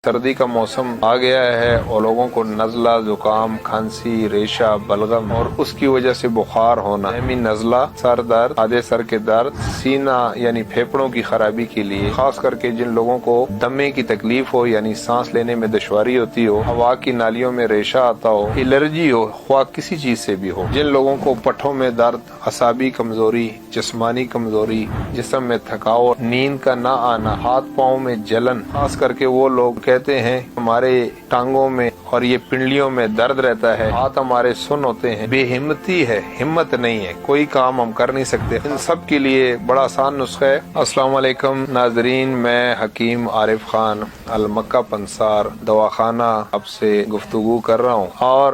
سردی کا موسم آ گیا ہے اور لوگوں کو نزلہ، زکام، کھانسی، ریشہ، بلغم اور اس کی وجہ سے بخار ہونا، دائمی نزلہ، سر درد، آدھے سر کے درد، سینہ یعنی پھیپھڑوں کی خرابی کے لیے، خاص کر کے جن لوگوں کو دمے کی تکلیف ہو یعنی سانس لینے میں دشواری ہوتی ہو، ہوا کی نالیوں میں ریشہ آتا ہو، الرجی ہو، خواہ کسی چیز سے بھی ہو، جن لوگوں کو پٹھوں میں درد، اعصابی کمزوری، جسمانی کمزوری، جسم میں تھکاوٹ، نیند کا نہ آنا، ہاتھ پاؤں میں جلن، خاص کر کے وہ لوگ کہتے ہیں ہمارے ٹانگوں میں اور یہ پنڈلیوں میں درد رہتا ہے، ہاتھ ہمارے سن ہوتے ہیں، بے ہمتی ہے، ہمت نہیں ہے، کوئی کام ہم کر نہیں سکتے، ان سب کے لیے بڑا آسان نسخہ ہے۔ السلام علیکم ناظرین، میں حکیم عارف خان المکہ پنسار دواخانہ اب سے گفتگو کر رہا ہوں، اور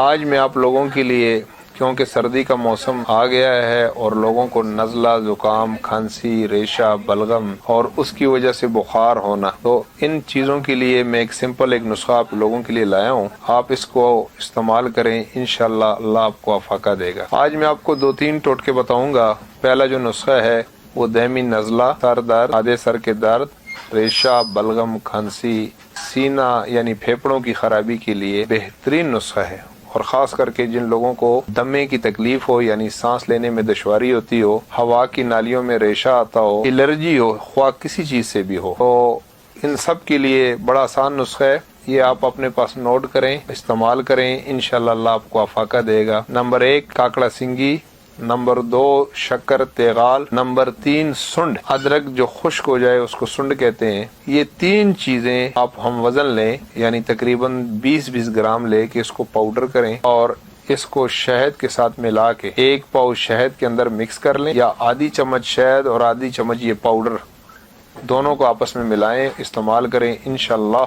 آج میں آپ لوگوں کے لیے، کیونکہ سردی کا موسم آ گیا ہے اور لوگوں کو نزلہ، زکام، کھانسی، ریشہ، بلغم اور اس کی وجہ سے بخار ہونا، تو ان چیزوں کے لیے میں ایک سمپل نسخہ آپ لوگوں کے لیے لایا ہوں، آپ اس کو استعمال کریں، انشاءاللہ اللہ آپ کو افاقہ دے گا۔ آج میں آپ کو 2-3 ٹوٹکے بتاؤں گا۔ پہلا جو نسخہ ہے وہ دائمی نزلہ، سر درد، آدھے سر کے درد، ریشہ، بلغم، کھانسی، سینہ یعنی پھیپھڑوں کی خرابی کے لیے بہترین نسخہ ہے، اور خاص کر کے جن لوگوں کو دمے کی تکلیف ہو یعنی سانس لینے میں دشواری ہوتی ہو، ہوا کی نالیوں میں ریشہ آتا ہو، الرجی ہو، خواہ کسی چیز سے بھی ہو، تو ان سب کے لیے بڑا آسان نسخہ ہے۔ یہ آپ اپنے پاس نوٹ کریں، استعمال کریں، انشاءاللہ اللہ آپ کو افاقہ دے گا۔ نمبر 1 کاکڑا سنگی، نمبر 2 شکر تیغال، نمبر 3 سنڈ، ادرک جو خشک ہو جائے اس کو سنڈ کہتے ہیں۔ یہ 3 چیزیں آپ ہم وزن لیں، یعنی تقریباً 20 گرام لے کے اس کو پاؤڈر کریں اور اس کو شہد کے ساتھ ملا کے 1 پاؤ شہد کے اندر مکس کر لیں، یا آدھی چمچ شہد اور آدھی چمچ یہ پاؤڈر، دونوں کو آپس میں ملائیں، استعمال کریں، انشاءاللہ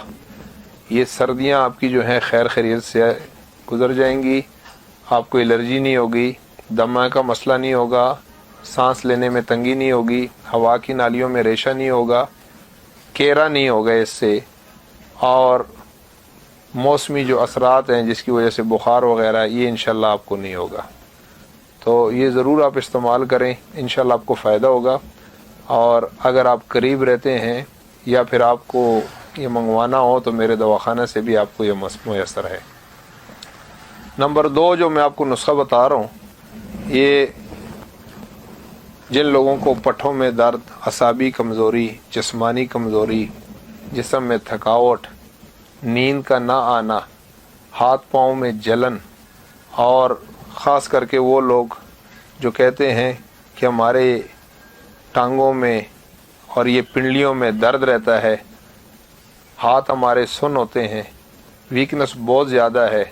یہ سردیاں آپ کی جو ہیں خیر خیریت سے گزر جائیں گی، آپ کو الرجی نہیں ہوگی، دمہ کا مسئلہ نہیں ہوگا، سانس لینے میں تنگی نہیں ہوگی، ہوا کی نالیوں میں ریشہ نہیں ہوگا، کیرا نہیں ہوگا اس سے، اور موسمی جو اثرات ہیں جس کی وجہ سے بخار وغیرہ، یہ انشاءاللہ آپ کو نہیں ہوگا۔ تو یہ ضرور آپ استعمال کریں، انشاءاللہ آپ کو فائدہ ہوگا۔ اور اگر آپ قریب رہتے ہیں یا پھر آپ کو یہ منگوانا ہو تو میرے دواخانہ سے بھی آپ کو یہ میسر ہے۔ نمبر 2 جو میں آپ کو نسخہ بتا رہا ہوں، یہ جن لوگوں کو پٹھوں میں درد، اعصابی کمزوری، جسمانی کمزوری، جسم میں تھکاوٹ، نیند کا نہ آنا، ہاتھ پاؤں میں جلن، اور خاص کر کے وہ لوگ جو کہتے ہیں کہ ہمارے ٹانگوں میں اور یہ پنڈلیوں میں درد رہتا ہے، ہاتھ ہمارے سن ہوتے ہیں، ویکنس بہت زیادہ ہے،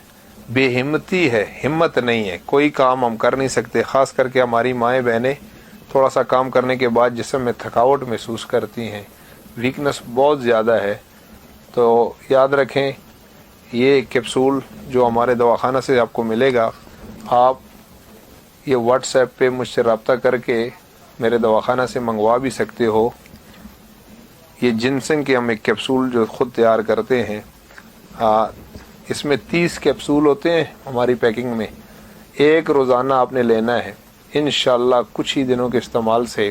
بے ہمتی ہے، ہمت نہیں ہے، کوئی کام ہم کر نہیں سکتے، خاص کر کے ہماری مائیں بہنیں تھوڑا سا کام کرنے کے بعد جسم میں تھکاوٹ محسوس کرتی ہیں، ویکنس بہت زیادہ ہے، تو یاد رکھیں یہ کیپسول جو ہمارے دواخانہ سے آپ کو ملے گا، آپ یہ واٹس ایپ پہ مجھ سے رابطہ کر کے میرے دواخانہ سے منگوا بھی سکتے ہو۔ یہ جنسنگ کے ہم ایک کیپسول جو خود تیار کرتے ہیں، اس میں 30 کیپسول ہوتے ہیں ہماری پیکنگ میں، 1 روزانہ آپ نے لینا ہے، انشاءاللہ کچھ ہی دنوں کے استعمال سے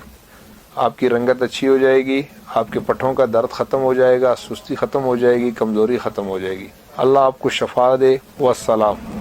آپ کی رنگت اچھی ہو جائے گی، آپ کے پٹھوں کا درد ختم ہو جائے گا، سستی ختم ہو جائے گی، کمزوری ختم ہو جائے گی۔ اللہ آپ کو شفا دے، والسلام۔